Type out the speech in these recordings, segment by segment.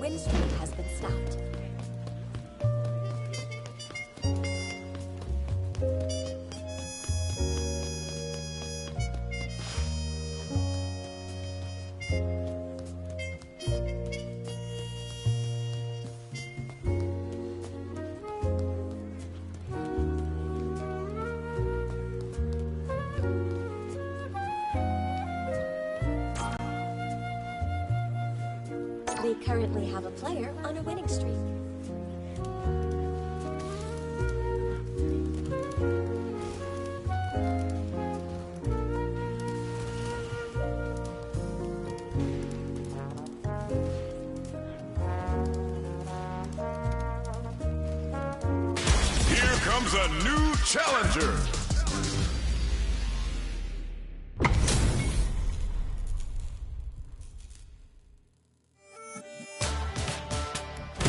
win streak has been stopped. We currently have a player on a winning streak. Here comes a new challenger.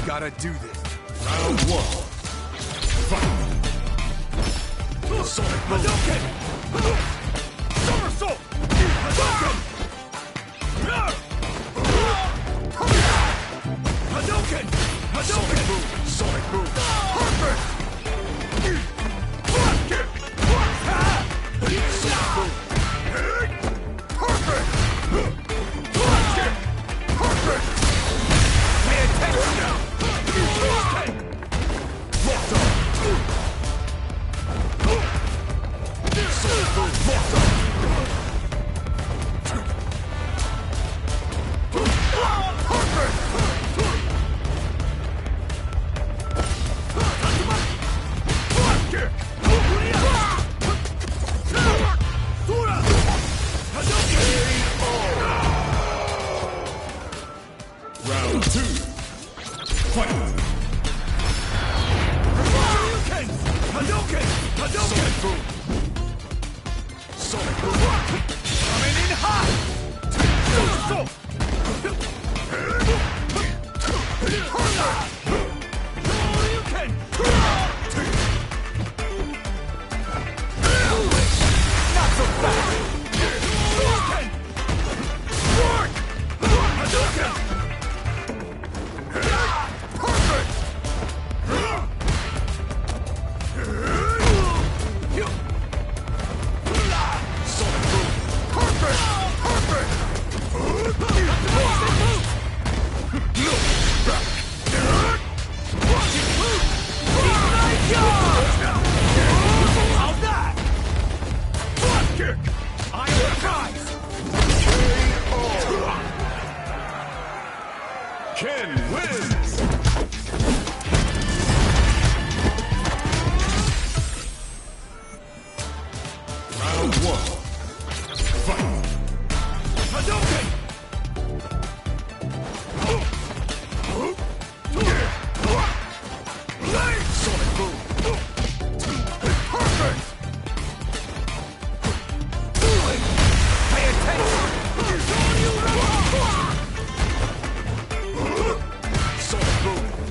Gotta do this. Round one. Fight. Sonic Hadouken! Somersault! Hadouken! Hadouken! Hadouken! Sonic boom! Perfect! Block kick! Sonic boom! Perfect! Block kick! Perfect! Pay attention now! Locked on! Sonic boom! Locked on! Perfect! Block kick! Round two. Fight! Hadouken! Hadouken! Sonic boom! Sonic boom! Coming in hot! Somersault! Hadouken! Not so fast! Hadouken! Work! Hadouken! Perfect! Sonic boom! Perfect! Perfect! How's that? Block kick! Iron Prize! KO! Ken wins! Round one. Fight! Hadouken! Sonic boom! Perfect! Pay attention! Sonic boom! Sonic boom!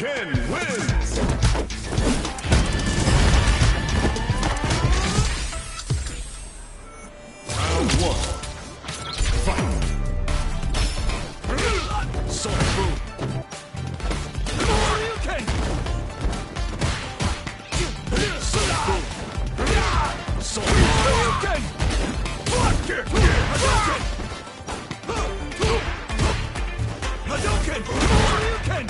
Ken wins! Round 1. Fight! Sonic Boom! Hadouken! Sonic Boom! Sonic Hadouken! Block kick! Hadouken! Hadouken! Hadouken!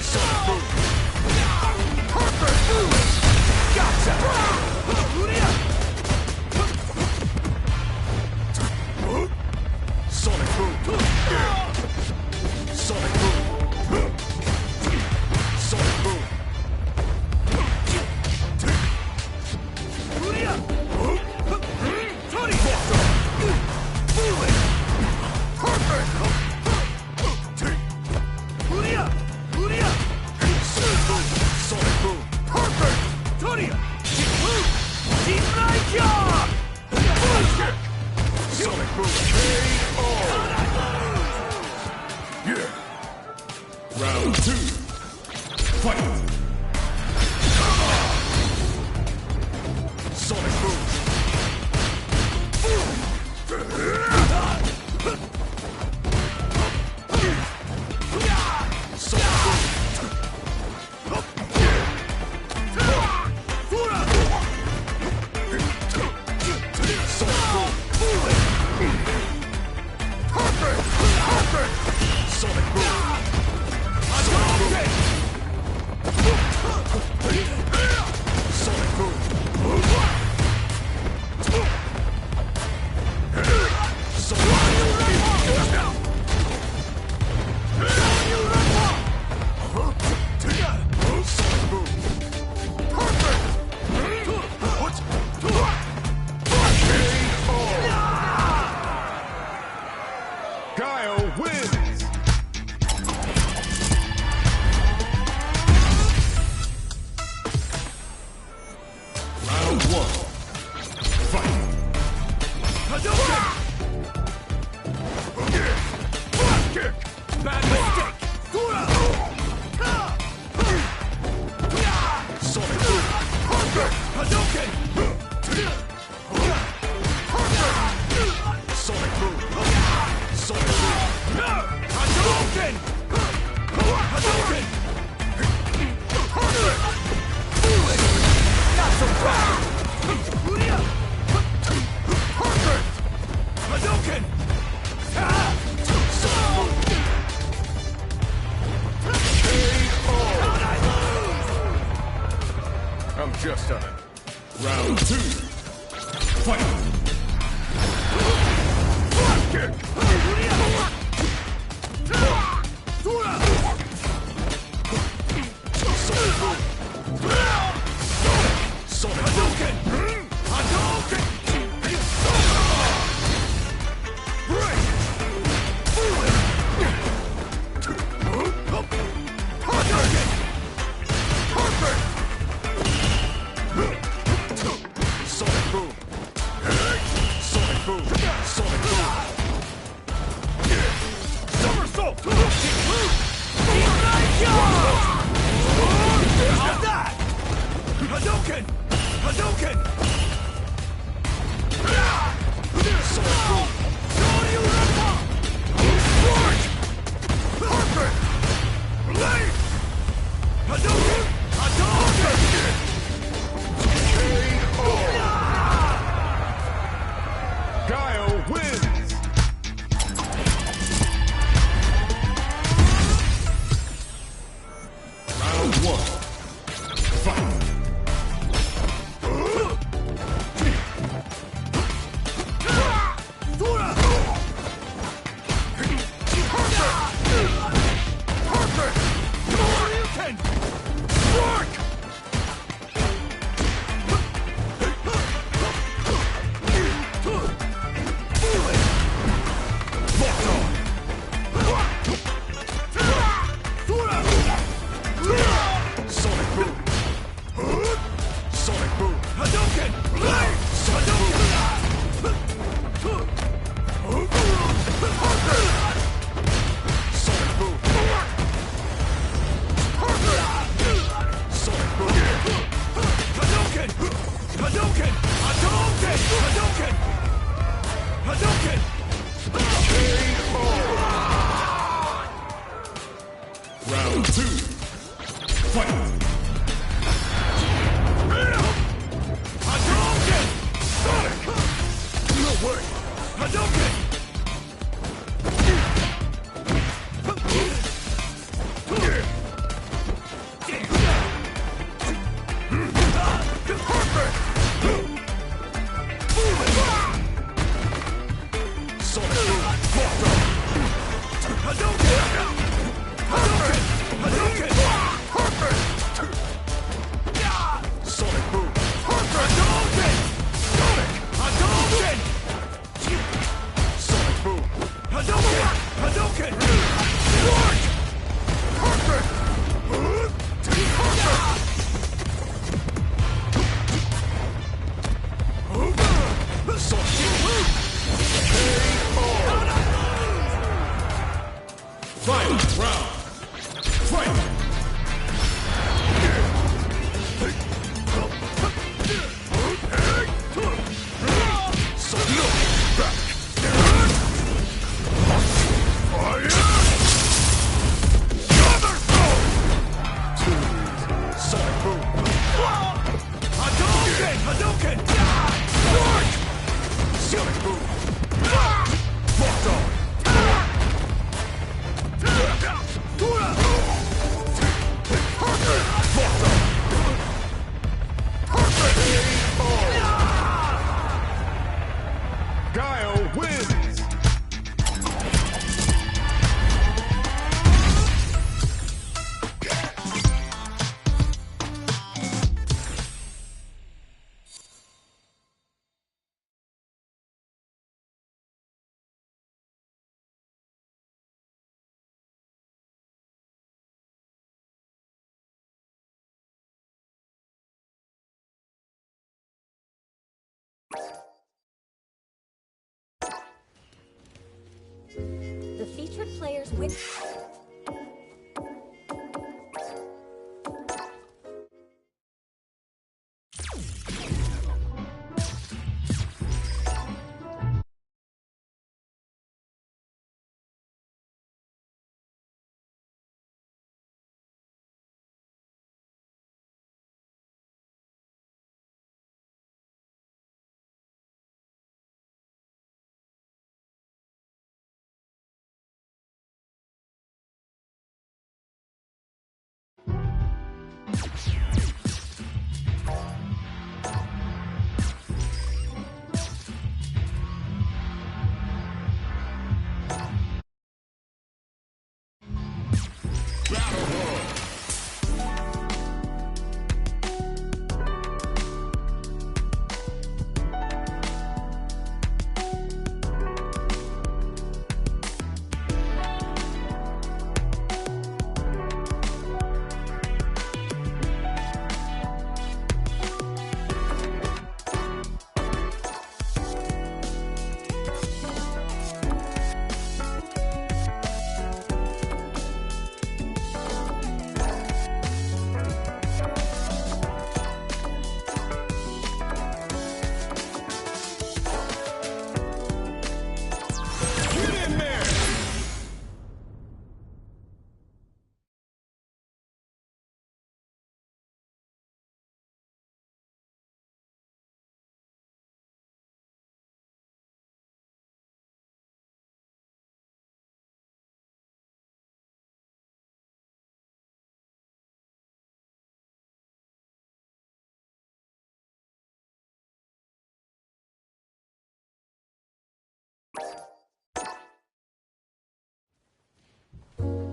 Sonic Boom! Perfect! Gotcha! Sonic Boom! Sonic Boom! Sonic Boom! Tony! Fooling! Perfect! Sonic Boom! Perfect! Tony! Jinraija! Sonic Boom! KO! Yeah! Round 2. Fight! Sonic Boom! Sonic Boom! Sonic Boom! Guile wins! Round 1. Fight! Hadouken! Block kick! Bad mistake! Sonic Boom! Hadouken! Sonic Boom! Sonic Boom! Hadouken! Hadouken! Not so fast! Perfect! Hadouken! I'm just on it. Round 2. Fight! Block kick! Sonic Boom! Sonic Hadouken! Hadouken! Break! Hadouken! Perfect! Sonic Boom! Sonic Boom! Sonic Boom! Somersault! How's that? Hadouken! Hadouken! Sonic Boom! Perfect! Blade! Hadouken! Hadouken! KO! Guile wins! Round 1. Fight! Hadouken! Hadouken! Hadouken! Hadouken! Round 2. Fight! Hadouken! Sonic! No way! Hadouken! The featured players win.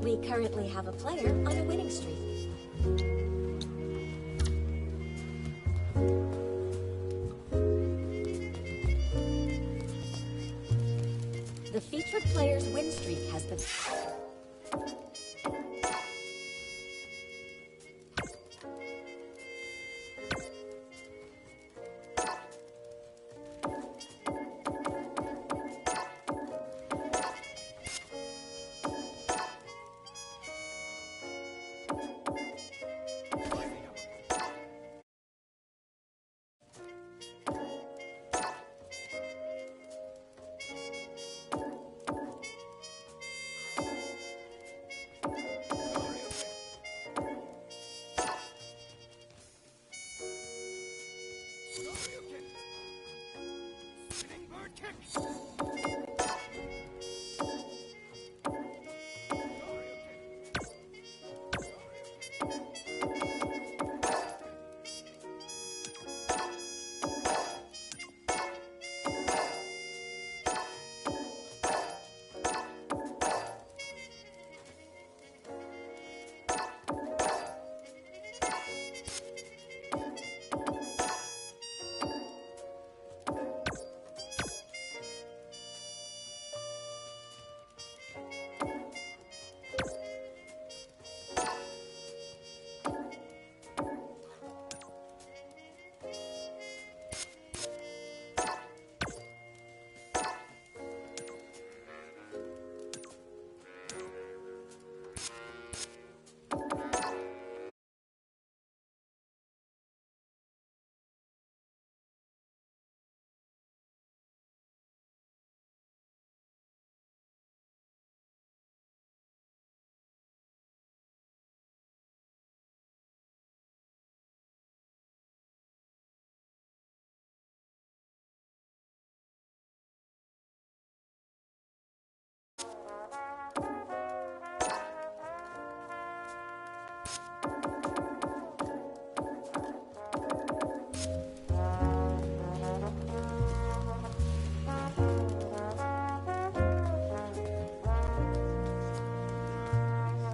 We currently have a player on a winning streak. The featured player's win streak has been...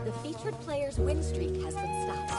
The featured player's win streak has been stopped.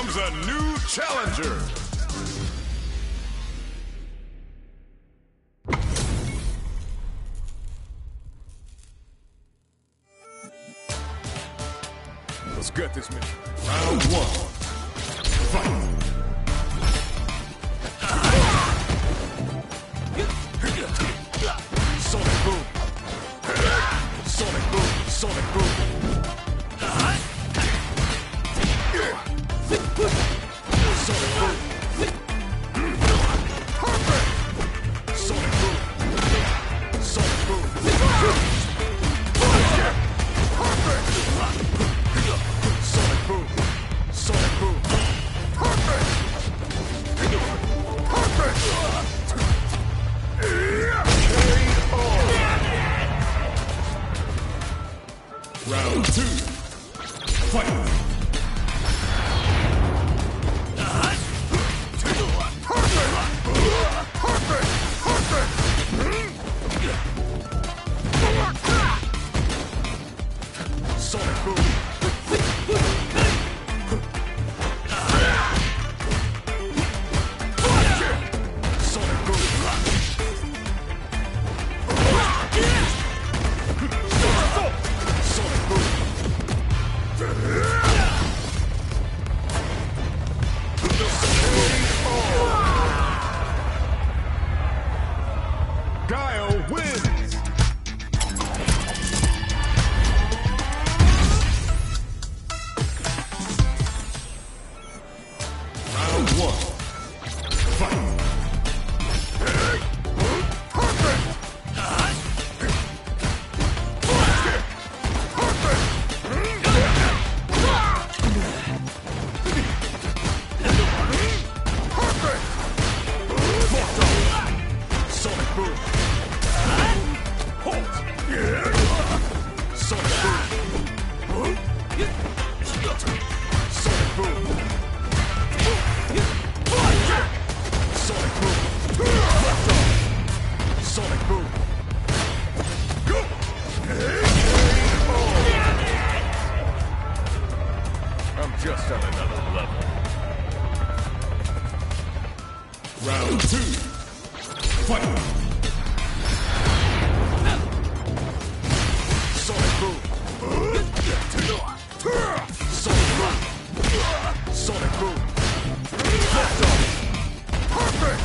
comes a new challenger. Let's get this mission. Round 1. Fight. Sonic boom. Sonic boom. Sonic boom. Sonic boom. Perfect. Sonic boom. Sonic boom. Perfect. Sonic boom. Sonic boom. Perfect. Perfect. Round 2. Fight. Sonic boom. Sonic boom. Sonic boom. Guile wins. Round 1. Fight. Perfect. Sonic boom. Halt. Sonic boom. Sonic boom. Sonic boom. Sonic boom. Go. I'm just on another level. Round 2. Fight. Sonic boom. Sonic boom. Sonic boom. Perfect. Perfect.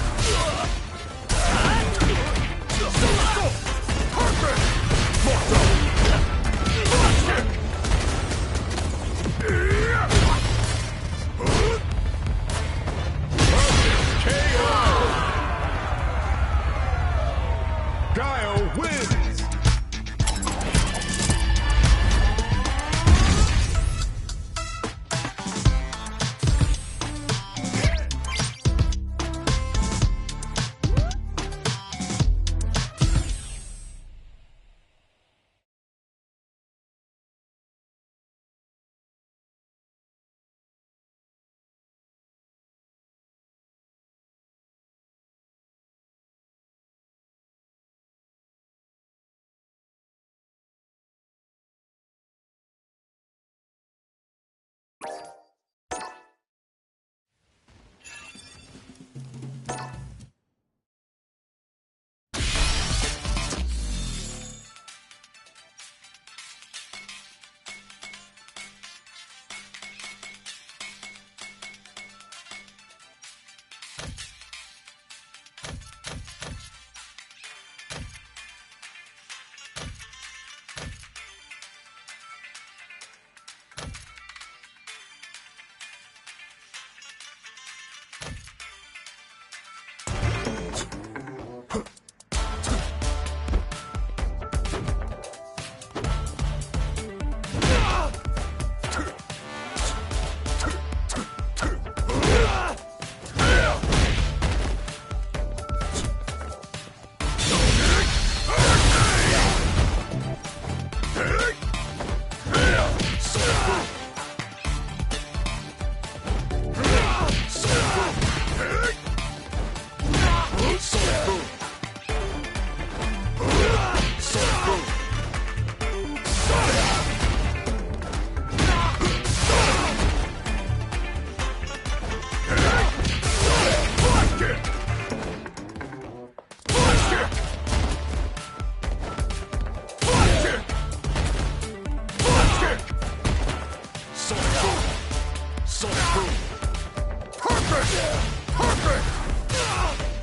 Perfect!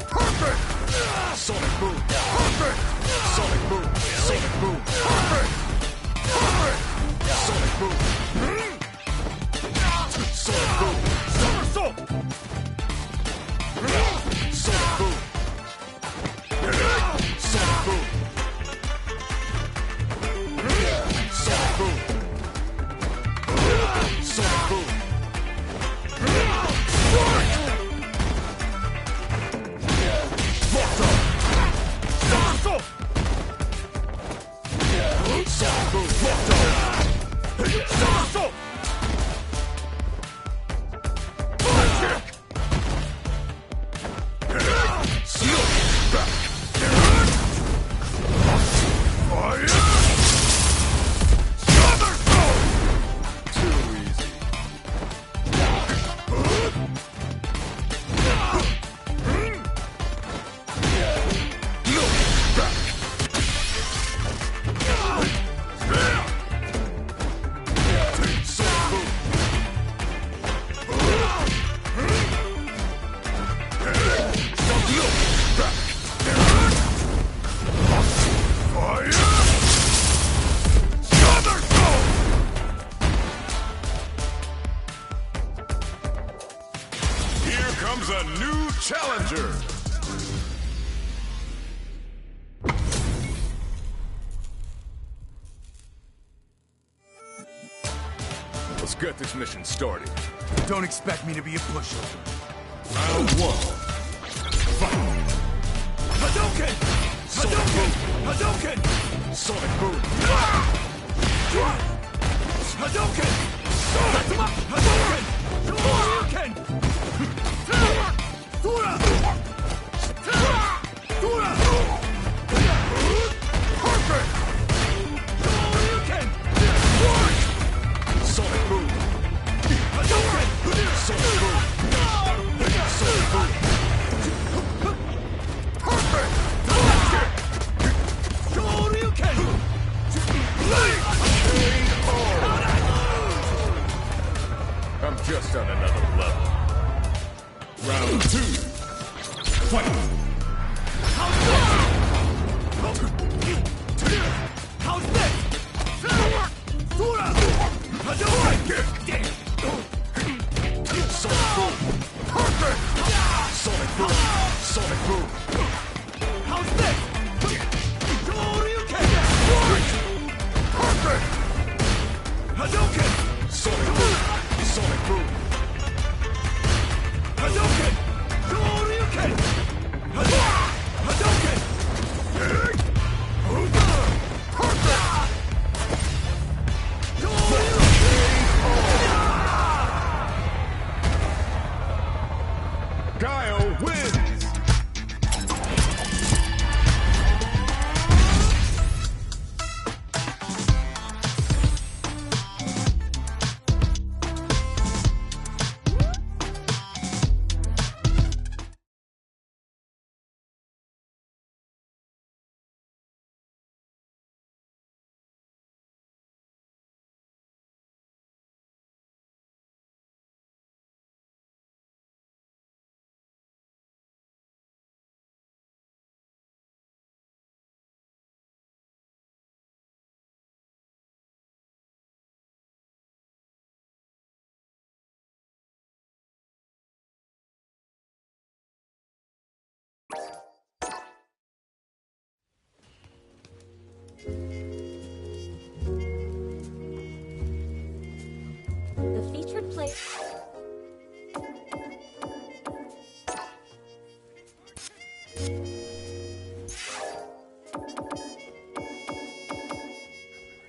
Perfect! Sonic boom! Perfect! Sonic boom! Sonic boom! Perfect! Perfect! Sonic boom! Sonic boom! Somersault! Sonic boom! Sonic boom! Sonic boom! Sonic boom! Locked up! Somersault! Sonic boom! Locked up! Somersault! Comes a new challenger! Let's get this mission started. Don't expect me to be a pushover. Round one. Fight! Hadouken! Hadouken! Hadouken! Sonic boom! Hadouken! Hadouken! Hadouken! Tura! Tura! Perfect! Hadouken! Sonic boom! Hadouken! Sonic boom! Sonic boom! Perfect! Hadouken! I'm just on another level. Round two. Fight! How's this? Tura! Hadouken! Sonic boom! Perfect! Sonic boom! Sonic boom! How's this? Hadouken! Perfect! Hadouken! Sonic boom! Sonic boom! Hadouken! Hadouken! Hadouken! Guile wins! The featured player.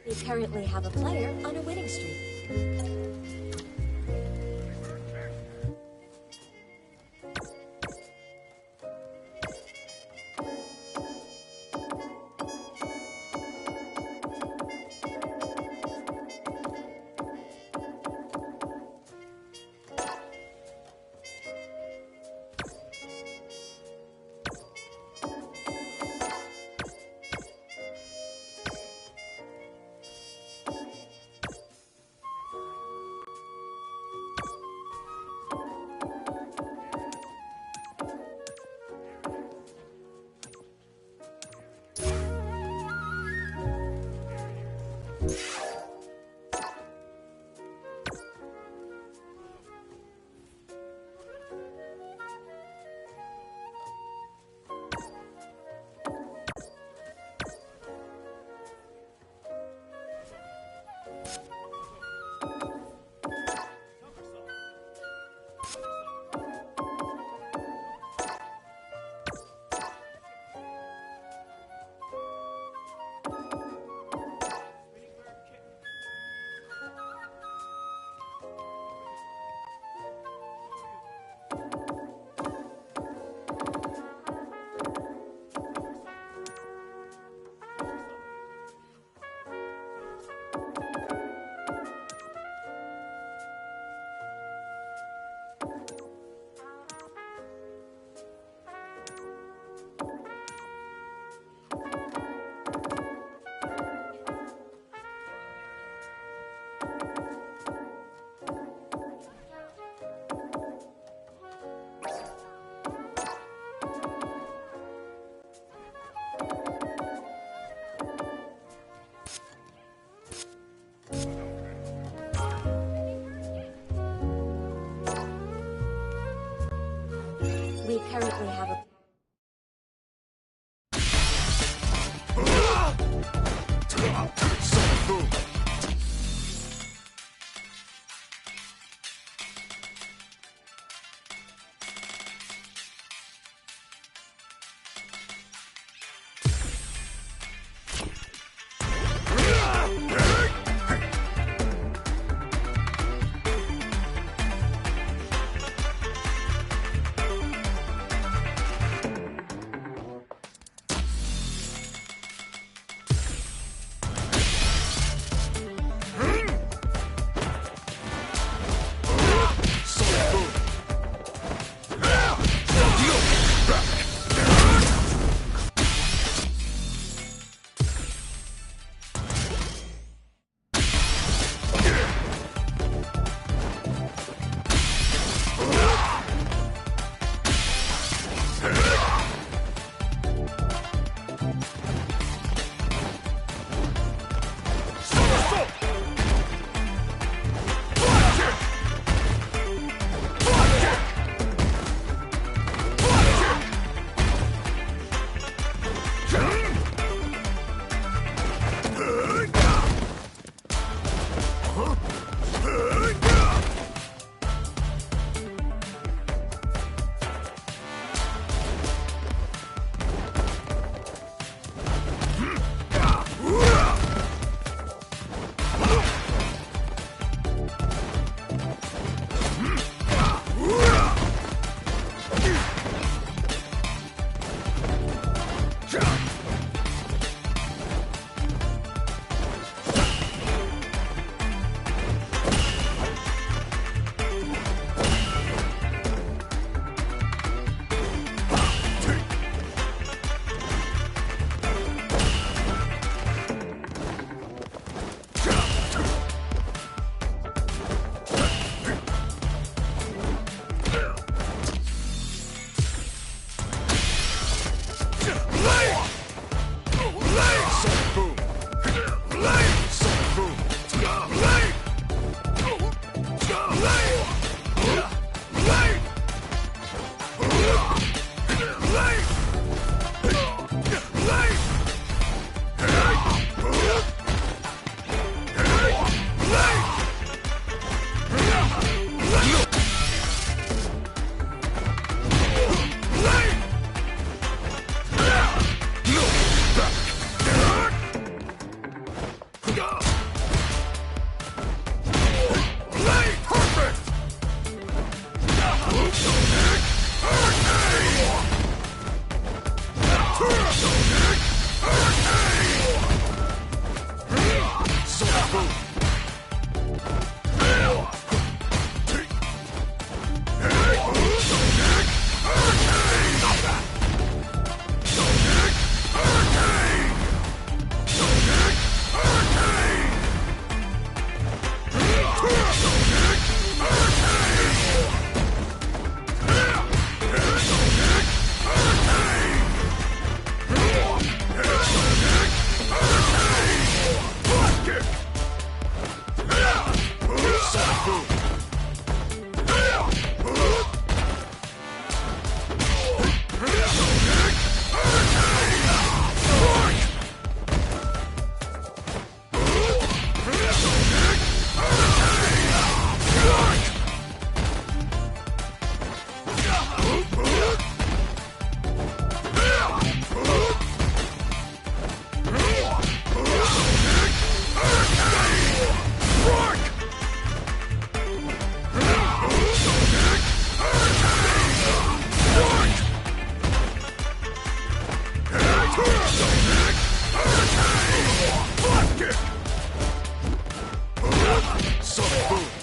We currently have a player on a winning streak. currently have a... Sonic boom.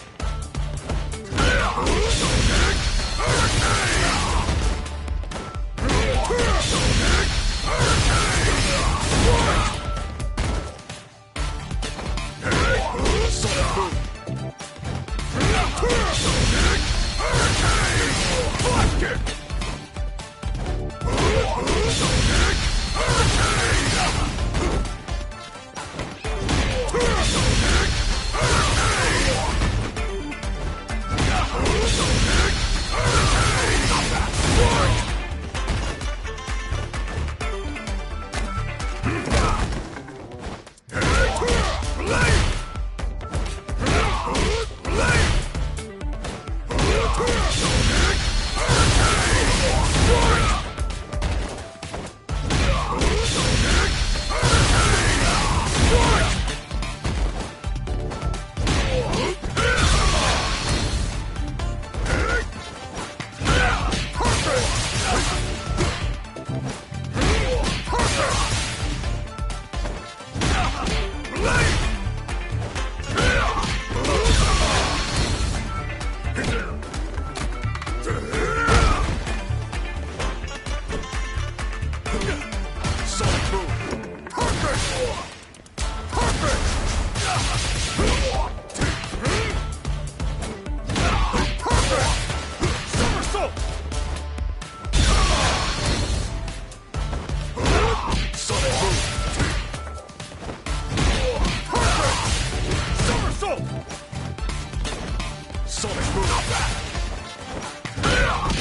Sonic Boom!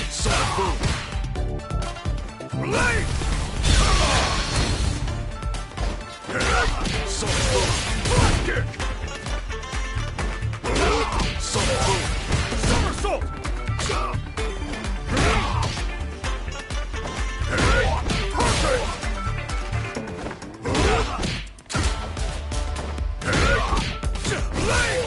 Sonic Boom! Blade! Sonic Boom! Block kick! Sonic Boom! Somersault! Perfect! Blade!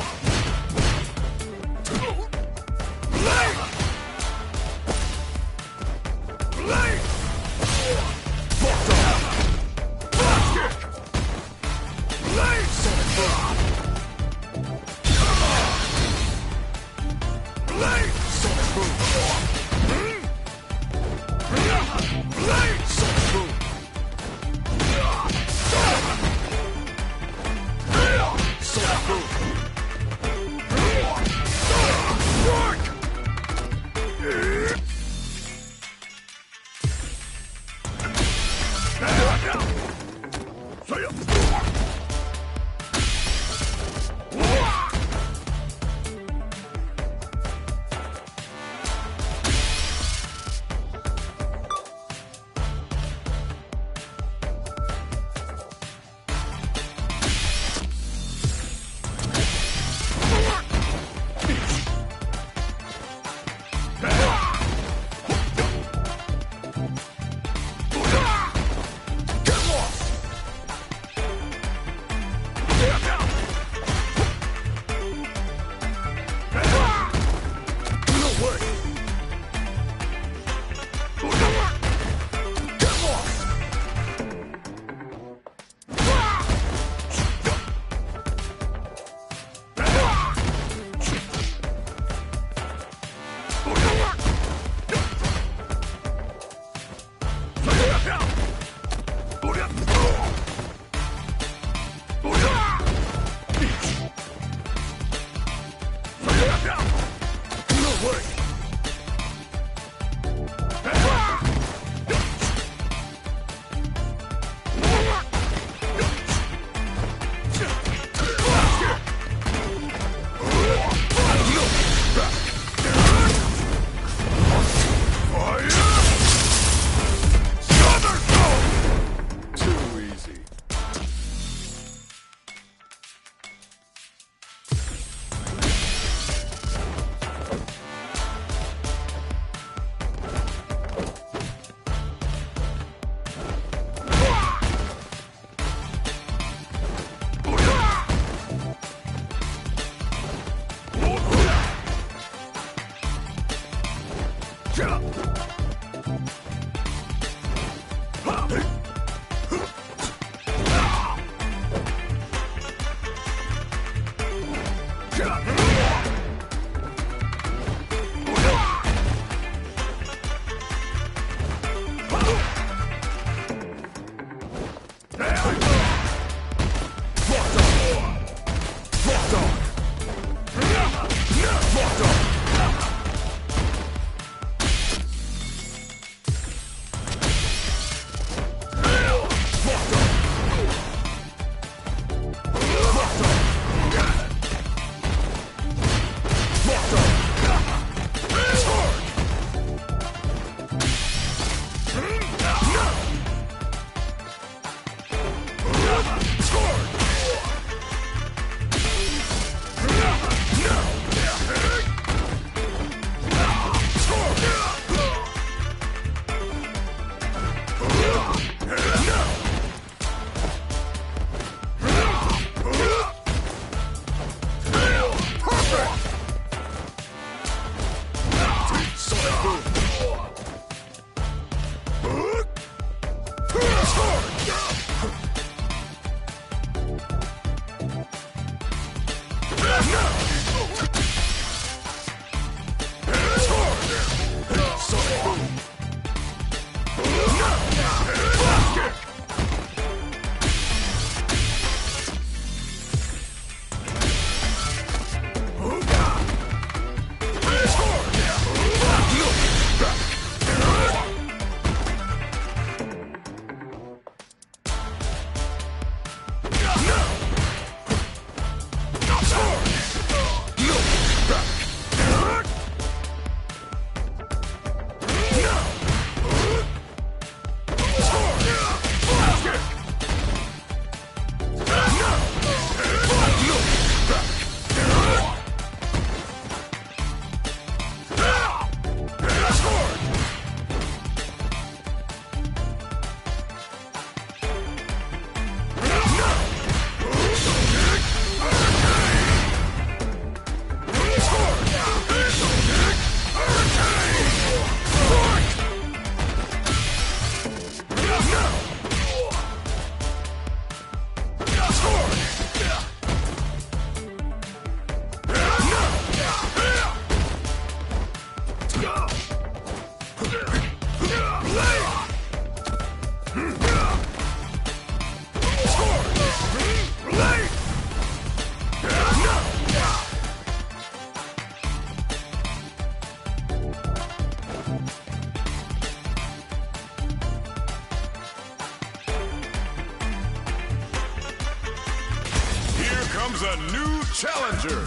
is a new challenger.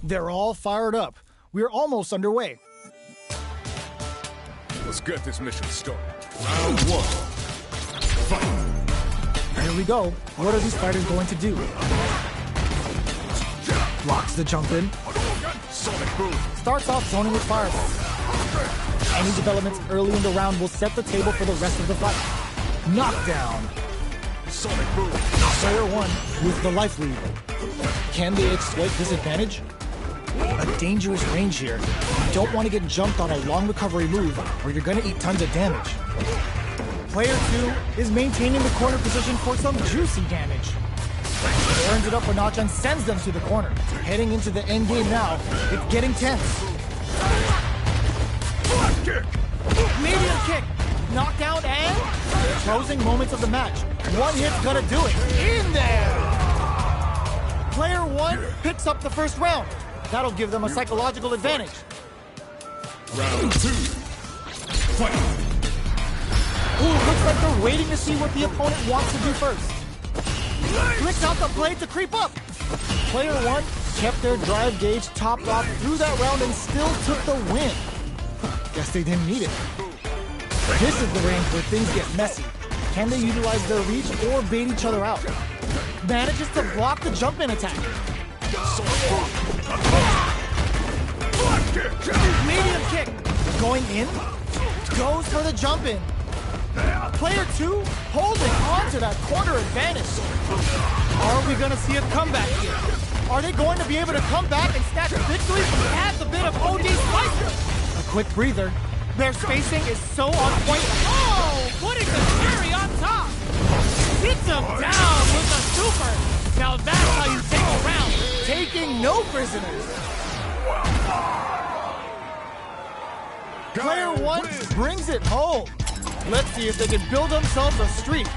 They're all fired up. We're almost underway. Let's get this mission started. Round 1. Fight. Here we go. What are these fighters going to do? Blocks the jump in. Sonic boom. Starts off zoning with fireball. Any developments early in the round will set the table for the rest of the fight. Knockdown. Sonic boom. Player 1 with the life lead. Can they exploit this advantage? A dangerous range here. You don't want to get jumped on a long recovery move or you're going to eat tons of damage. Player 2 is maintaining the corner position for some juicy damage. Turns it up a notch and sends them to the corner. Heading into the end game now. It's getting tense. Medium kick. Knockdown and closing moments of the match. One hit's gonna do it. In there! Player 1 picks up the first round. That'll give them a psychological advantage. Round 2. Fight. Ooh, looks like they're waiting to see what the opponent wants to do first. Flicks out the blade to creep up. Player 1 kept their drive gauge topped off through that round and still took the win. Guess they didn't need it. This is the range where things get messy. Can they utilize their reach or bait each other out? Manages to block the jump-in attack. Medium kick. Going in. Goes for the jump-in. Player 2 holding on to that corner advantage. Are we going to see a comeback here? Are they going to be able to come back and snatch a victory? Adds a bit of OD spice. A quick breather. Their spacing is so on point. Oh, putting the cherry on top. Hits him down with a super. Now that's how you take a round. Taking no prisoners. Player 1 brings it home. Let's see if they can build themselves a streak.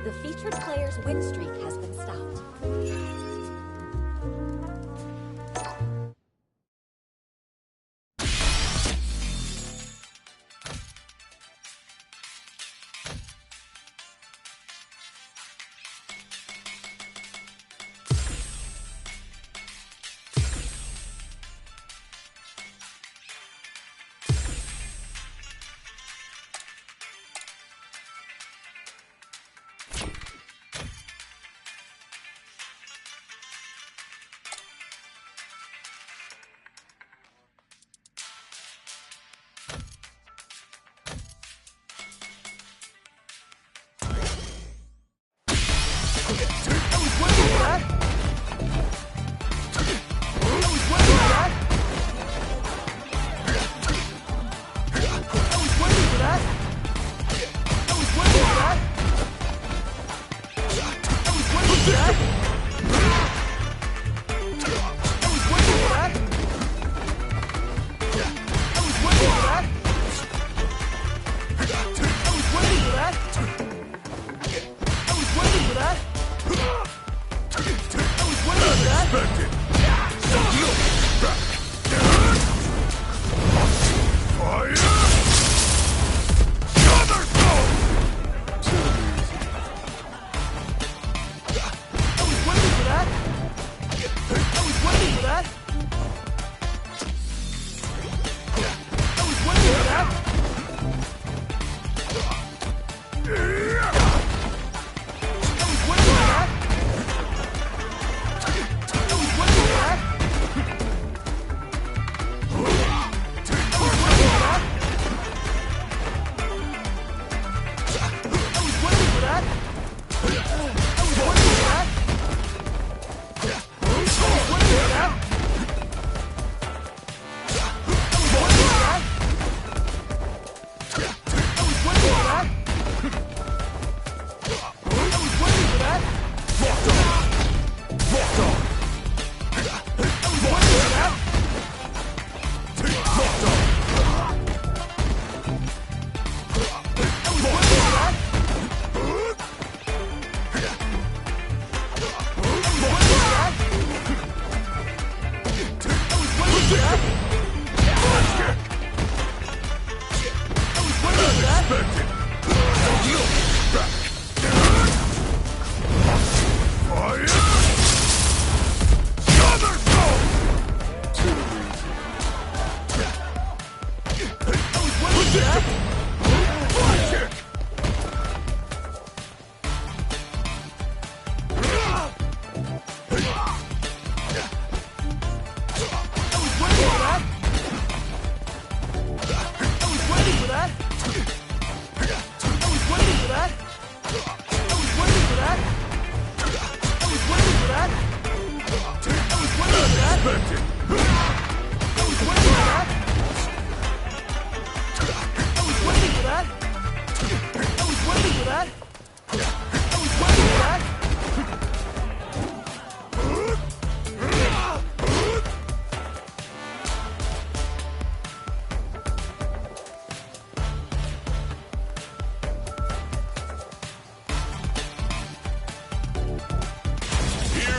The featured player's win streak has been stopped.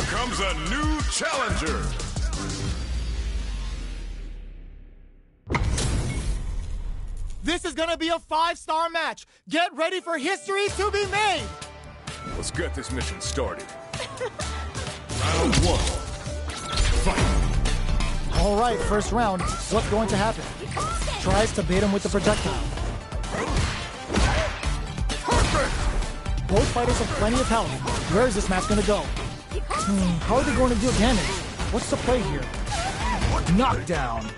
comes a new challenger. This is gonna be a 5-star match. Get ready for history to be made. Let's get this mission started. Round 1. Fight. All right, first round. What's going to happen? Tries to bait him with the projectile. Perfect. Both fighters have plenty of health. Where is this match gonna go? How are they going to deal damage? What's the play here? Knockdown.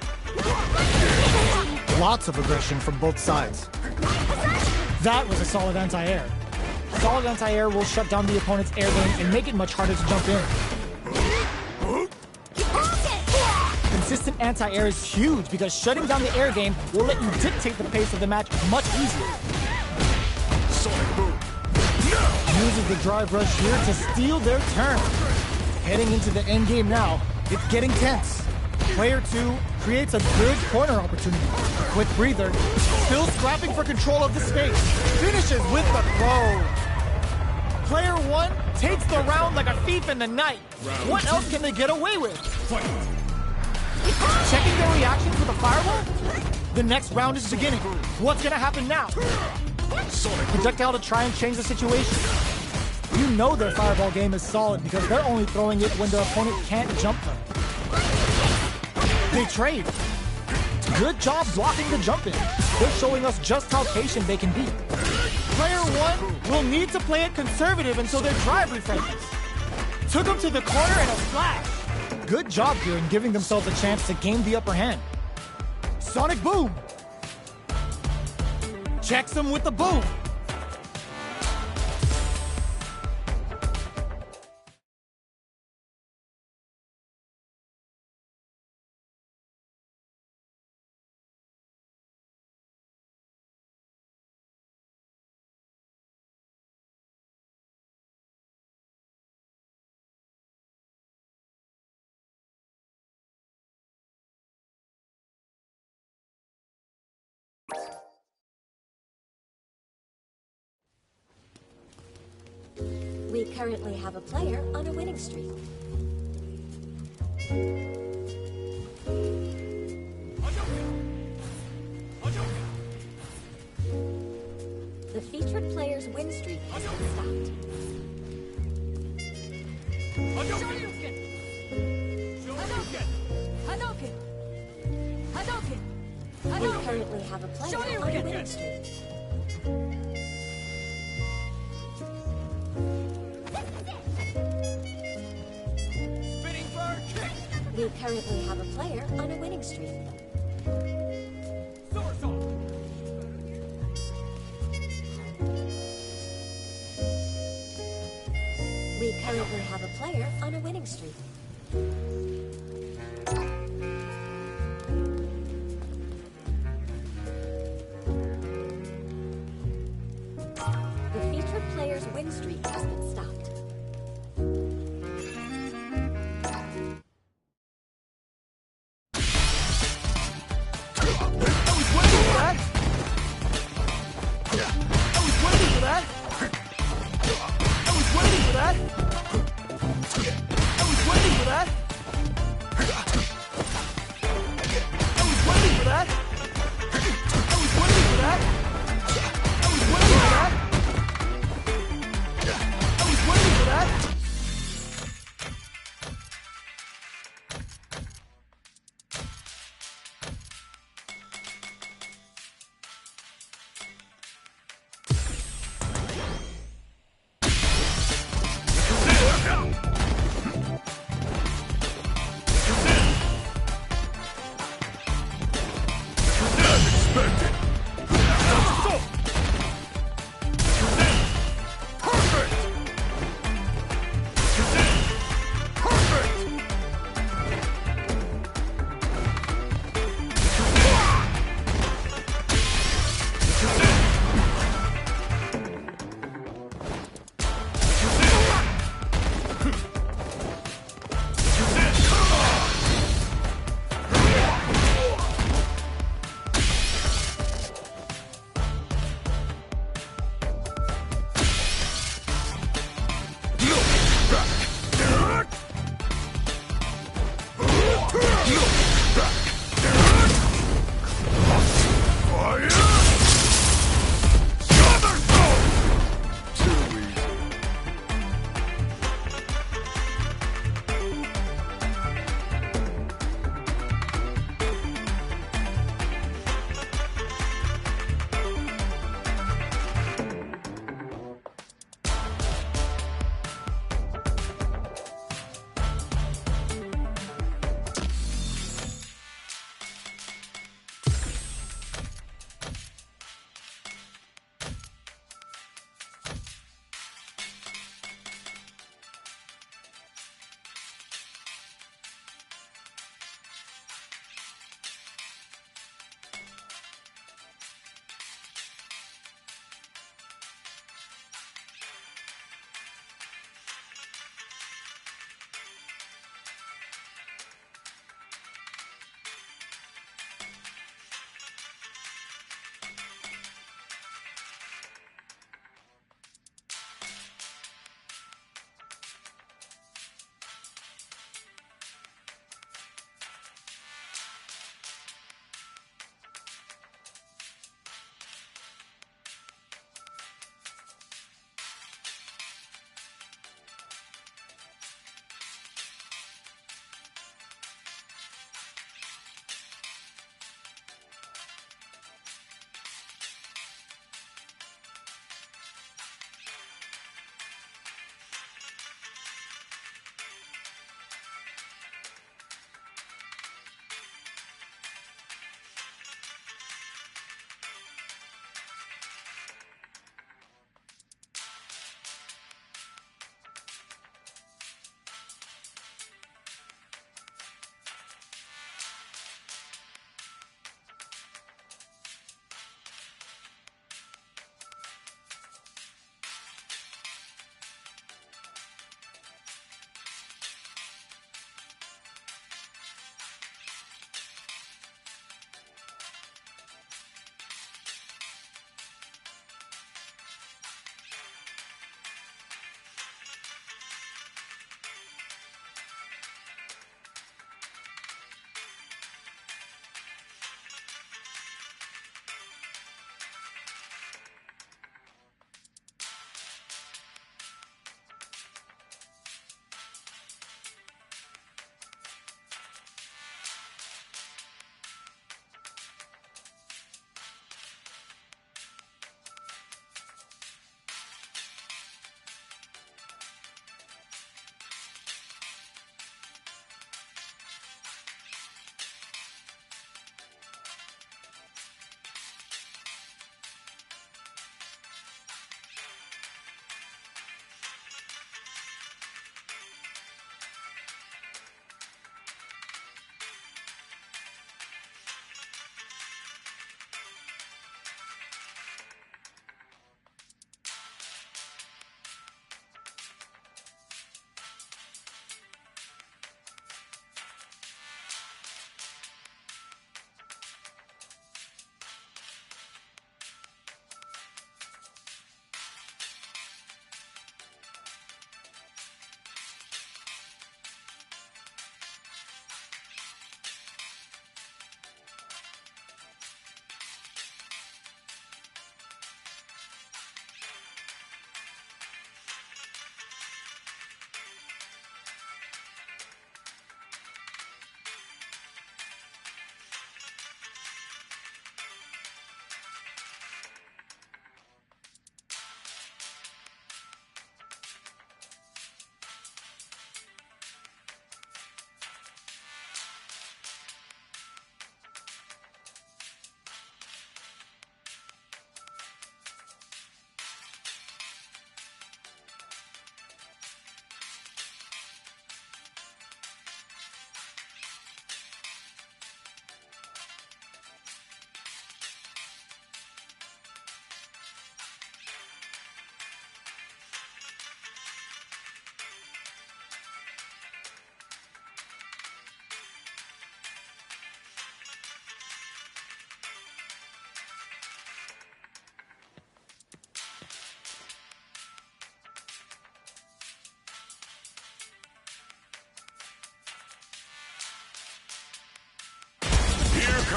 Lots of aggression from both sides. That was a solid anti-air. Solid anti-air will shut down the opponent's air game and make it much harder to jump in. Consistent anti-air is huge because shutting down the air game will let you dictate the pace of the match much easier. Sonic boom. Uses the drive rush here to steal their turn. Heading into the end game now, it's getting tense. Player 2 creates a good corner opportunity. Quick breather, still scrapping for control of the space. Finishes with the throw. Player 1 takes the round like a thief in the night. What else can they get away with? Checking their reactions with a fireball? The next round is beginning. What's gonna happen now? Projectile to try and change the situation. You know their fireball game is solid because they're only throwing it when their opponent can't jump them. They trade. Good job blocking the jump in. They're showing us just how patient they can be. Player 1 will need to play it conservative until their drive refreshes. Took him to the corner in a flash. Good job here in giving themselves a chance to gain the upper hand. Sonic boom. Checks him with the boom. We currently have a player on a winning streak. The featured player's win streak has been stopped. We currently have a player on a winning streak. We currently have a player on a winning streak. We currently have a player on a winning streak. The featured player's win streak has been stopped.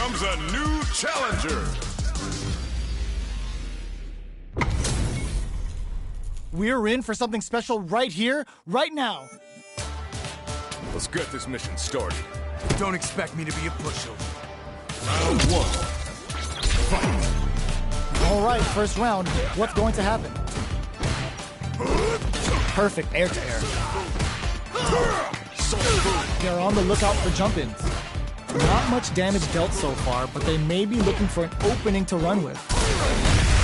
comes a new challenger. We're in for something special right here, right now. Let's get this mission started. Don't expect me to be a pushover. Round 1. Fight. All right, first round. What's going to happen? Perfect air-to-air. They're on the lookout for jump-ins. Not much damage dealt so far, but they may be looking for an opening to run with.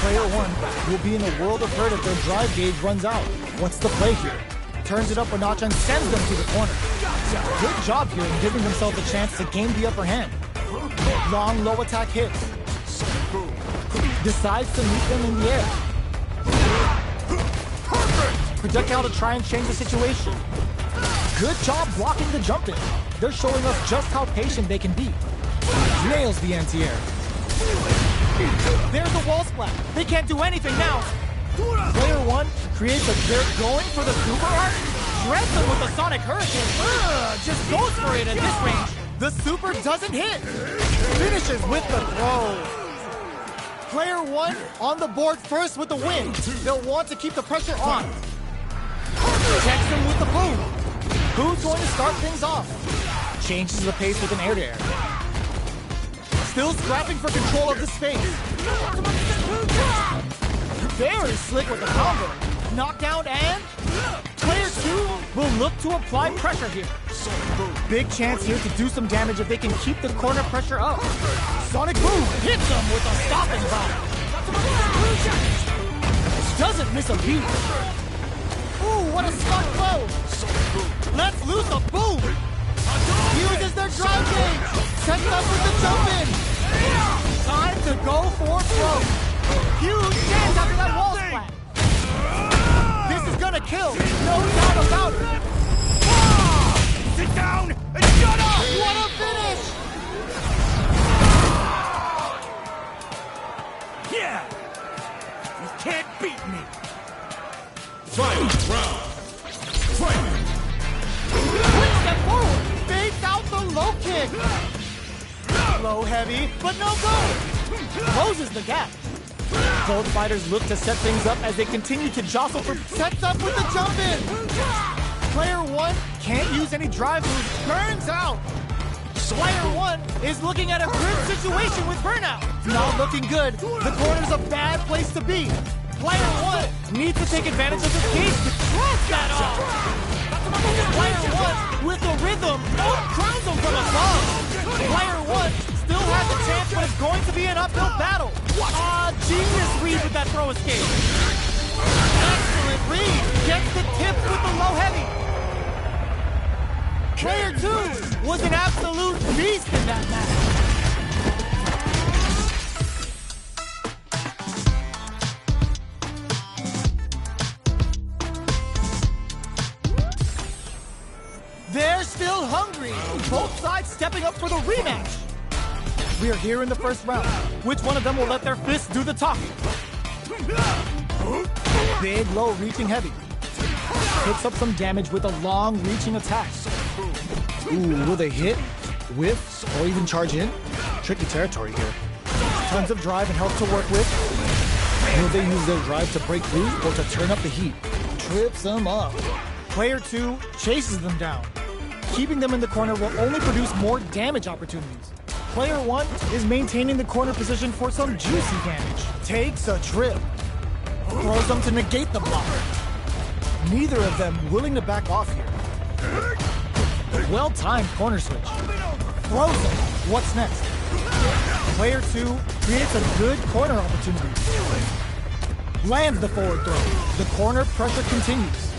Player 1 will be in a world of hurt if their drive gauge runs out. What's the play here? Turns it up a notch and sends them to the corner. Good job here in giving themselves a chance to gain the upper hand. Long low attack hits. Decides to meet them in the air. Projectile to try and change the situation. Good job blocking the jump in. They're showing us just how patient they can be. Nails the anti-air. There's a wall splat. They can't do anything now. Player 1 creates a... They're going for the super art? Shreds them with the Sonic Hurricane. Just goes for it at this range. The super doesn't hit. Finishes with the throw. Player 1 on the board first with the win. They'll want to keep the pressure on. Checks him with the boom. Who's going to start things off? Changes the pace with an air-to-air. Still scrapping for control of the space. Very slick with the combo. Knockdown and... Player 2 will look to apply pressure here. Big chance here to do some damage if they can keep the corner pressure up. Sonic Boom hits them with a stopping bomb. Doesn't miss a beat. Ooh, what a stuck blow. Let's loose a boom. Uses their drive gauge. Sets up with the jump in. Time to go for throw. Huge chance after that wall splat. This is gonna kill. No doubt about it. Sit down and shut up! What a finish! Yeah! You can't beat me! Final round. Fight. Quick step forward! Fades out the low kick! Low heavy, but no go! Closes the gap. Both fighters look to set things up as they continue to jostle for... Sets up with the jump in! Player 1 can't use any drive moves. Burns out! Player 1 is looking at a good situation with burnout. Not looking good. The corner's a bad place to be. Player 1 needs to take advantage of the gauge to cross that off. Player 1 with the rhythm. Crowns him from above. Player 1 still has a chance, but it's going to be an uphill battle. Genius read with that throw escape. Excellent read. Gets the tips with the low heavy. Player 2 was an absolute beast in that match. They're still hungry. Both sides stepping up for the rematch. We are here in the first round. Which one of them will let their fists do the talking? Big, low, reaching heavy. Picks up some damage with a long, reaching attack. Ooh, will they hit, whiff, or even charge in? Tricky territory here. Tons of drive and health to work with. Will they use their drive to break through or to turn up the heat? Trips them up. Player 2 chases them down. Keeping them in the corner will only produce more damage opportunities. Player 1 is maintaining the corner position for some juicy damage. Takes a trip. Throws them to negate the block. Neither of them willing to back off here. Well-timed corner switch. Throws them. What's next? Player 2 creates a good corner opportunity. Lands the forward throw. The corner pressure continues.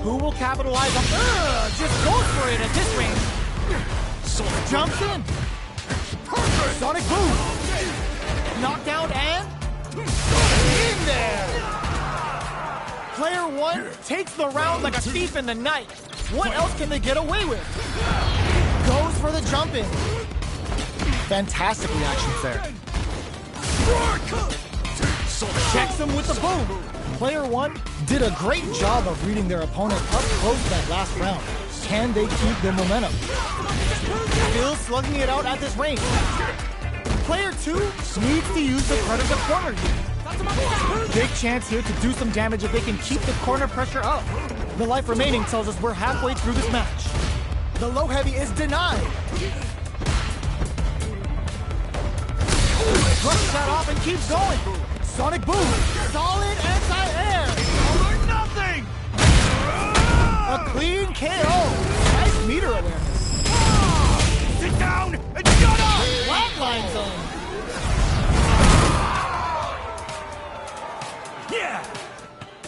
Who will capitalize on... just goes for it at this range. Jumps in. Sonic Boom! Knockdown and... in there! Player 1 takes the round like a thief in the night. What else can they get away with? Goes for the jump in. Fantastic reactions there. Checks him with the boom. Player 1 did a great job of reading their opponent up close that last round. Can they keep the momentum? Still slugging it out at this range. Player 2 needs to use the predator corner here. Big chance here to do some damage if they can keep the corner pressure up. The life remaining tells us we're halfway through this match. The low heavy is denied. Brushes that off and keeps going. Sonic boom. Solid anti-air. All or nothing! A clean KO. Nice meter awareness. Sit down and shut up! Flatline zone. Yeah!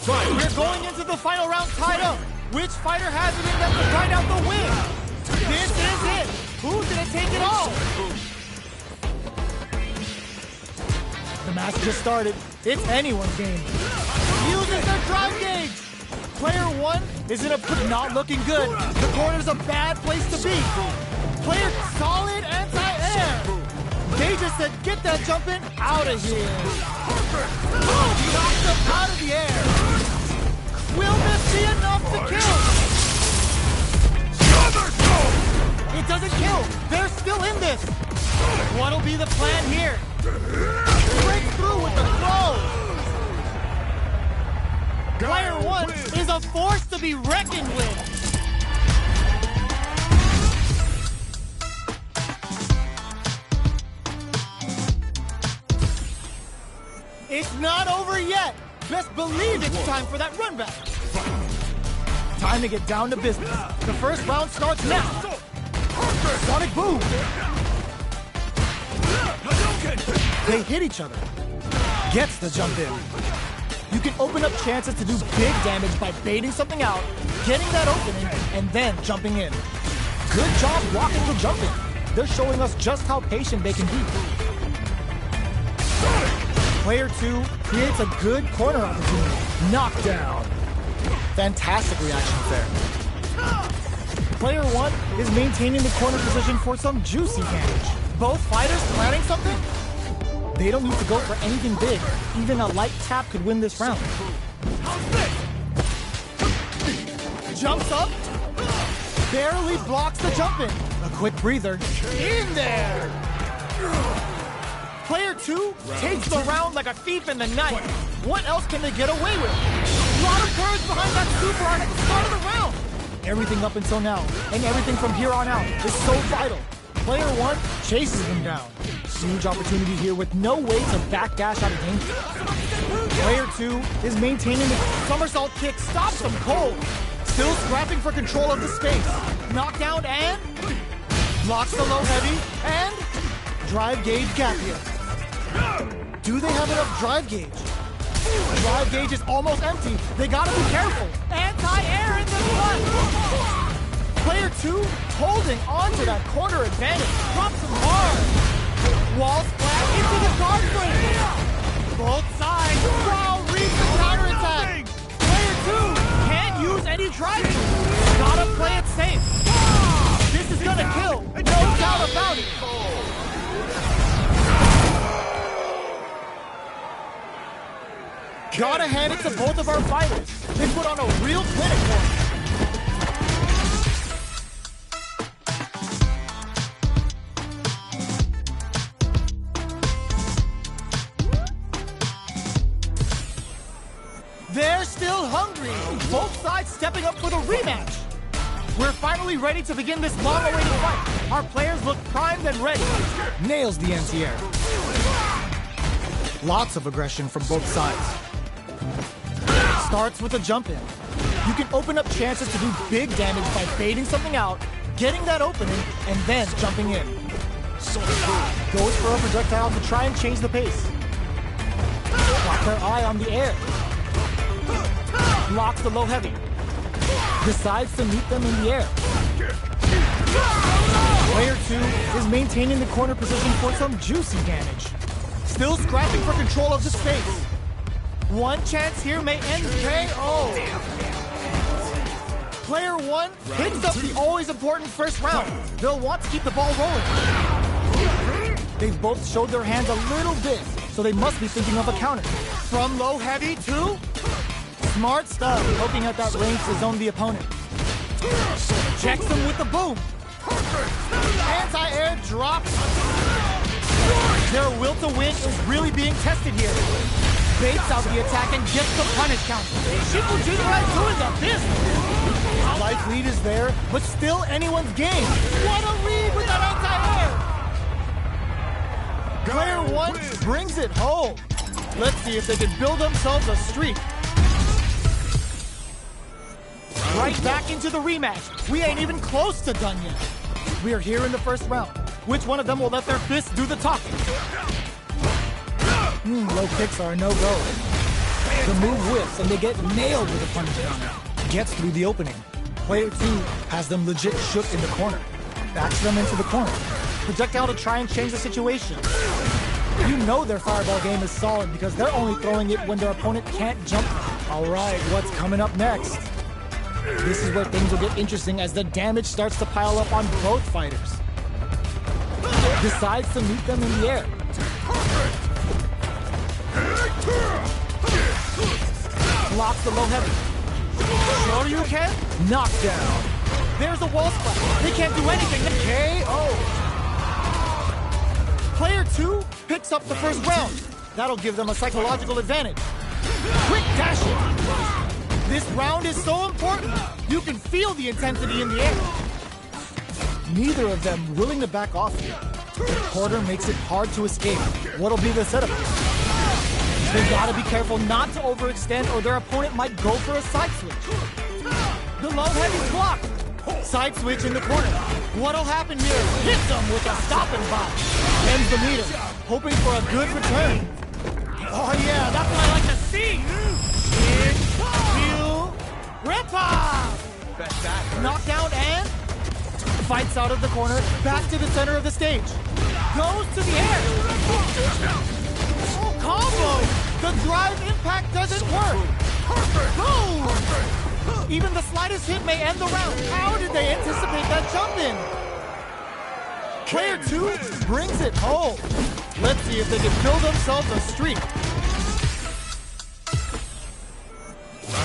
We're going into the final round tied up. Which fighter has it in them to grind out the win? This is it. Who's gonna take it all? The match just started. It's anyone's game. Uses their drive gauge. Player 1 is in a not looking good. The corner's a bad place to be. Player solid anti-air. They just said, get that jumping out of here. Knocks them out of the air. Will this be enough to kill? It doesn't kill. They're still in this. What'll be the plan here? Break through with the throw. Player 1 is a force to be reckoned with. It's not over yet. Best believe it's time for that run back. Time to get down to business. The first round starts now. Sonic boom. They hit each other. Gets the jump in. You can open up chances to do big damage by baiting something out, getting that opening, and then jumping in. Good job blocking the jump in. They're showing us just how patient they can be. Player 2 creates a good corner opportunity. Knockdown. Fantastic reaction there. Player 1 is maintaining the corner position for some juicy damage. Both fighters planning something? They don't need to go for anything big. Even a light tap could win this round. Jumps up. Barely blocks the jump in. A quick breather. In there! Player 2 takes the round like a thief in the night. What else can they get away with? A lot of courage behind that super art at the start of the round. Everything up until now, and everything from here on out, is so vital. Player 1 chases him down. Huge opportunity here with no way to backdash out of danger. Player 2 is maintaining the somersault kick, stops him cold. Still scrapping for control of the space. Knockdown and blocks the low heavy and drive gauge gap here. Do they have enough drive gauge? Drive gauge is almost empty. They gotta be careful. Anti-air in the front. Player 2 holding on to that corner advantage. Drops him hard. Wall splat into the guard frame. Both sides. Wow, reads the counterattack. Player 2 can't use any drive gauge. Gotta play it safe. This is gonna kill. No doubt about it. Gotta hand it to both of our fighters. They put on a real clinic for us. They're still hungry. Both sides stepping up for the rematch. We're finally ready to begin this long-awaited fight. Our players look primed and ready. Nails the anti-air. Lots of aggression from both sides. Starts with a jump in. You can open up chances to do big damage by baiting something out, getting that opening, and then jumping in. Goes for a projectile to try and change the pace. Got their eye on the air. Blocks the low heavy. Decides to meet them in the air. Player 2 is maintaining the corner position for some juicy damage. Still scrapping for control of the space. One chance here may end KO. Player 1 hits up the always important first round. They'll want to keep the ball rolling. They've both showed their hands a little bit, so they must be thinking of a counter. From low heavy to smart stuff, poking at that range to zone the opponent. Checks him with the boom. Anti-air drops. Their will to win is really being tested here. Baits out the attack and gets the punish count. Shifu Junior doing the business. Life lead is there, but still anyone's game. What a read with that anti-air! Player 1 brings it home. Let's see if they can build themselves a streak. Right back into the rematch. We ain't even close to done yet. We are here in the first round. Which one of them will let their fists do the talking? Low kicks are a no-go. The move whiffs and they get nailed with a punish counter. Gets through the opening. Player 2 has them legit shook in the corner. Backs them into the corner. Projectile to try and change the situation. You know their fireball game is solid because they're only throwing it when their opponent can't jump. All right, what's coming up next? This is where things will get interesting as the damage starts to pile up on both fighters. Decides to meet them in the air. Blocks the low heavy. Shoryuken? Knockdown. There's a wall splat. They can't do anything. KO. Player 2 picks up the first round. That'll give them a psychological advantage. Quick dashing. This round is so important. You can feel the intensity in the air. Neither of them willing to back off here. The quarter makes it hard to escape. What'll be the setup? They gotta be careful not to overextend or their opponent might go for a side switch. The low heavy's blocked. Side switch in the corner. What'll happen here? Hits them with a stopping bot. Ends the meter, hoping for a good return. Oh yeah, that's what I like to see. Rip-off! Knockdown and fights out of the corner, back to the center of the stage. Goes to the air. Oh, combo! The drive impact doesn't work. Boom! Even the slightest hit may end the round. How did they anticipate that jump in? Player 2 brings it home. Let's see if they can build themselves a streak.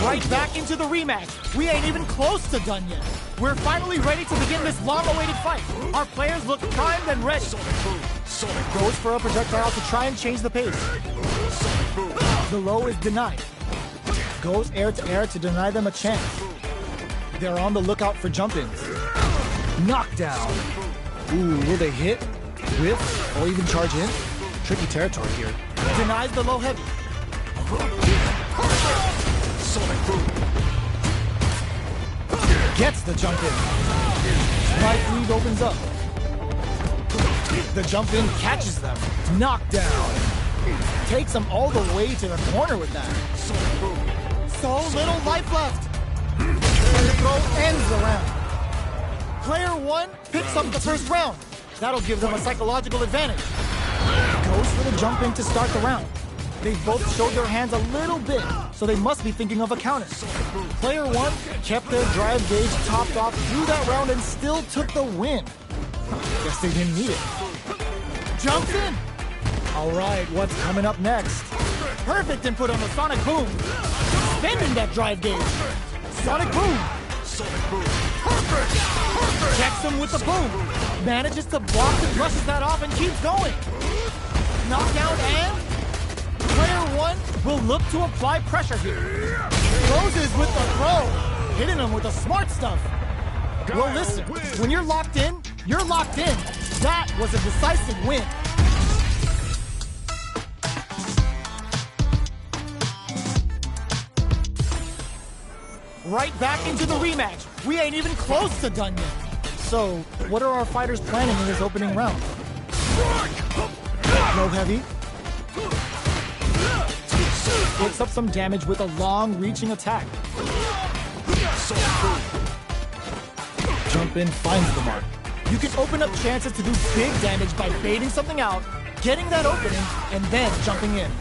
Right back into the rematch. We ain't even close to done yet. We're finally ready to begin this long-awaited fight. Our players look primed and ready. Goes for a projectile to try and change the pace. The low is denied. Goes air to air to deny them a chance. They're on the lookout for jump-ins. Knockdown. Ooh, will they hit, whiff, or even charge in? Tricky territory here. Denies the low heavy. Gets the jump in. Right lead opens up. The jump in catches them. Knockdown. Takes them all the way to the corner with that. So little life left. And the throw ends the round. Player 1 picks up the first round. That'll give them a psychological advantage. Goes for the jump in to start the round. They both showed their hands a little bit, so they must be thinking of a counter. Player 1 kept their drive gauge topped off through that round and still took the win. Guess they didn't need it. Jumps in. All right, what's coming up next? Perfect input on the Sonic Boom. Spending that drive gauge. Sonic Boom. Checks him with the boom. Manages to block and brushes that off and keeps going. Knockdown and Player 1 will look to apply pressure here. Closes with the throw. Hitting him with the smart stuff. Well, listen, when you're locked in, you're locked in. That was a decisive win. Right back into the rematch. We ain't even close to done yet. So, what are our fighters planning in this opening round? Low heavy. Picks up some damage with a long-reaching attack. Jump in finds the mark. You can open up chances to do big damage by baiting something out, getting that opening, and then jumping in.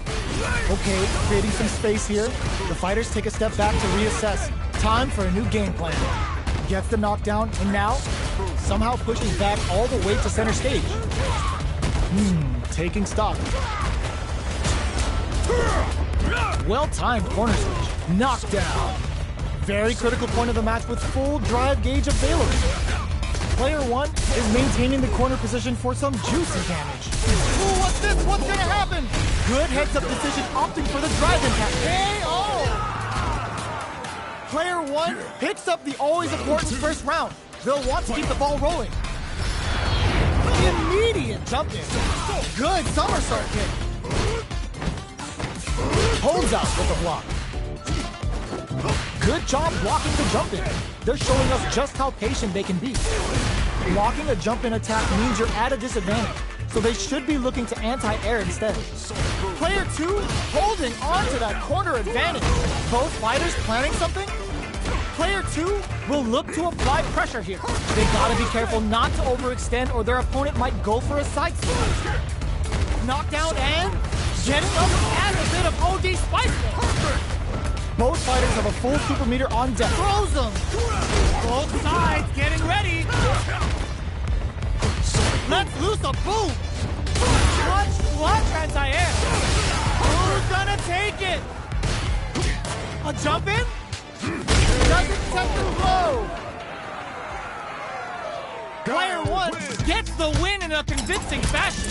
Okay, creating some space here. The fighters take a step back to reassess. Time for a new game plan. Gets the knockdown, and now somehow pushes back all the way to center stage. Taking stock. Well-timed corner switch. Knockdown. Very critical point of the match with full drive gauge available. Player 1 is maintaining the corner position for some juicy damage. Ooh, what's this? What's gonna happen? Good heads-up decision, opting for the drive impact. KO! Player 1 picks up the always important first round. They'll want to keep the ball rolling. Immediate jump in. Good somersault kick. Holds out with the block. Good job blocking the jump in. They're showing us just how patient they can be. Blocking a jump in attack means you're at a disadvantage, so they should be looking to anti-air instead. Player 2 holding on to that corner advantage. Both fighters planning something? Player 2 will look to apply pressure here. They gotta be careful not to overextend or their opponent might go for a side switch. Knockdown and getting up and a bit of OD spice. Both fighters have a full super meter on deck. Throws them! Both sides getting ready! Let's loose a boom! Clutch anti-air! Who's gonna take it? A jump in? Doesn't set the low! Player 1 gets the win in a convincing fashion!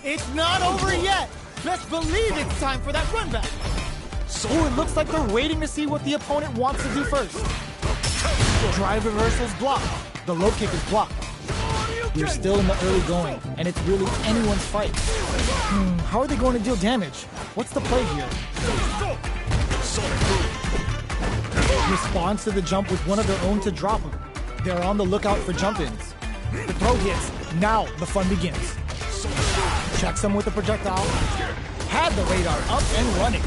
It's not over yet! Best believe it's time for that run back! Ooh, it looks like they're waiting to see what the opponent wants to do first. Drive reversal's blocked. The low kick is blocked. We're still in the early going, and it's really anyone's fight. How are they going to deal damage? What's the play here? Responds to the jump with one of their own to drop him. They're on the lookout for jump-ins. The throw hits. Now the fun begins. Checks him with a projectile. Had the radar up and running.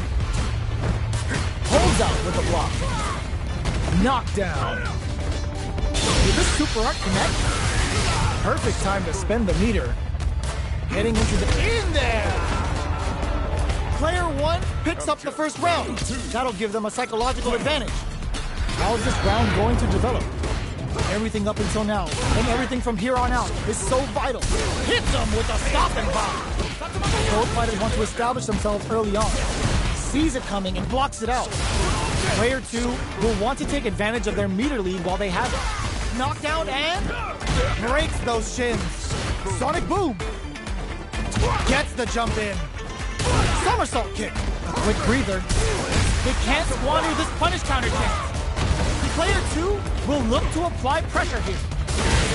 Holds out with a block. Knockdown. Did this super art connect? Perfect time to spend the meter. Heading into the in there. Player 1 picks up the first round. That'll give them a psychological advantage. How's this round going to develop? Everything up until now, and everything from here on out, is so vital. Hits them with a stop and bomb. Both fighters want to establish themselves early on. Sees it coming and blocks it out. Player 2 will want to take advantage of their meter lead while they have it. Knockdown and breaks those shins. Sonic boom. Gets the jump in. Somersault kick. A quick breather. They can't squander this punish counter chance. Player 2 will look to apply pressure here.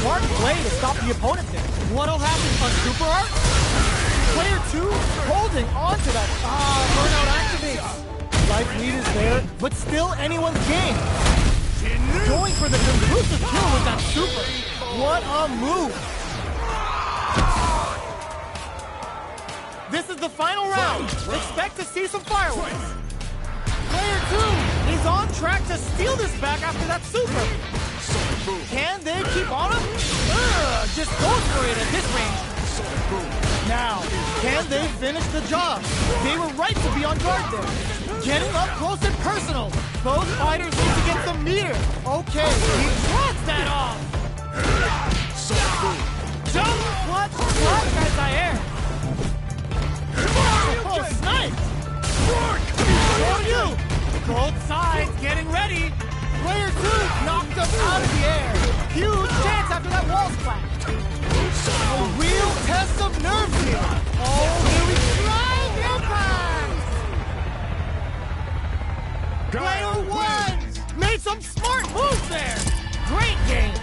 Smart play to stop the opponent there. What'll happen on super art? Player 2 holding on to that. Burnout activates. Life lead is there, but still anyone's game. Going for the conclusive kill with that super. What a move. This is the final round. Expect to see some fireworks. Player 2 is on track to steal this back after that super. Can they keep on him? Just goes for it at this range. Now, can they finish the job? They were right to be on guard there. Getting up close and personal. Both fighters need to get some meter. Okay, he drops that off. Jump, clutch anti-air. Oh, sniped. For you. Both sides getting ready. Player 2 knocked up out of the air. Huge chance after that wall splat. A real test of nerves here. Oh, here we drive impact. Player 1 made some smart moves there. Great game.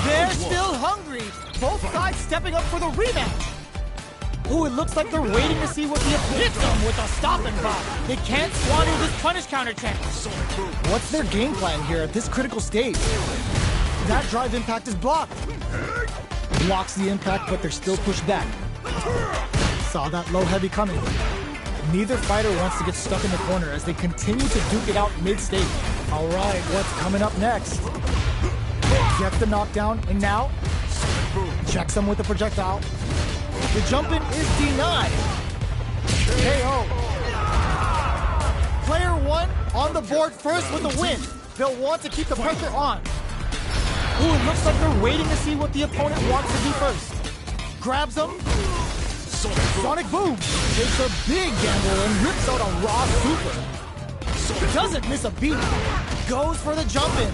They're still hungry. Both sides stepping up for the rematch. Ooh, it looks like they're waiting to see what the hits them with a stop and pop. They can't squander this punish counter chance. What's their game plan here at this critical stage? That drive impact is blocked. Blocks the impact, but they're still pushed back. Saw that low heavy coming. Neither fighter wants to get stuck in the corner as they continue to duke it out mid-stage. All right, what's coming up next? Gets the knockdown, and now checks him with a projectile. The jump-in is denied. KO. Player 1 on the board first with a win. They'll want to keep the pressure on. Ooh, it looks like they're waiting to see what the opponent wants to do first. grabs him. Sonic Boom takes a big gamble and rips out a raw super. Doesn't miss a beat. Goes for the jump in.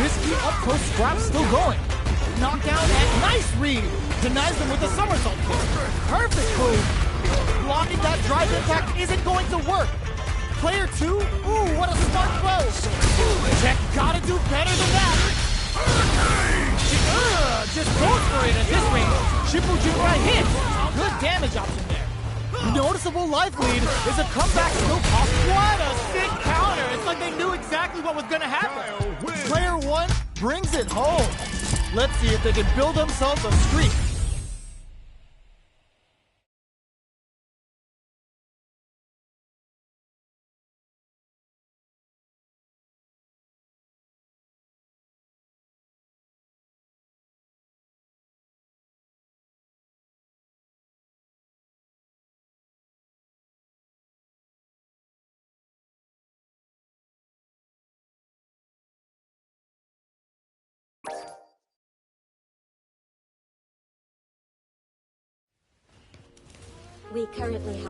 Risky up close scrap still going. Knockdown and nice read. Denies him with a somersault kick. Perfect move. Blocking that drive impact isn't going to work. Player 2, ooh, what a smart throw. Tech gotta do better than that. Just goes for it at this range. Shippujinrai hits. Good damage option there. Noticeable life lead. Is a comeback still possible? What a sick counter. It's like they knew exactly what was gonna happen. Player 1 brings it home. Let's see if they can build themselves a streak. We currently have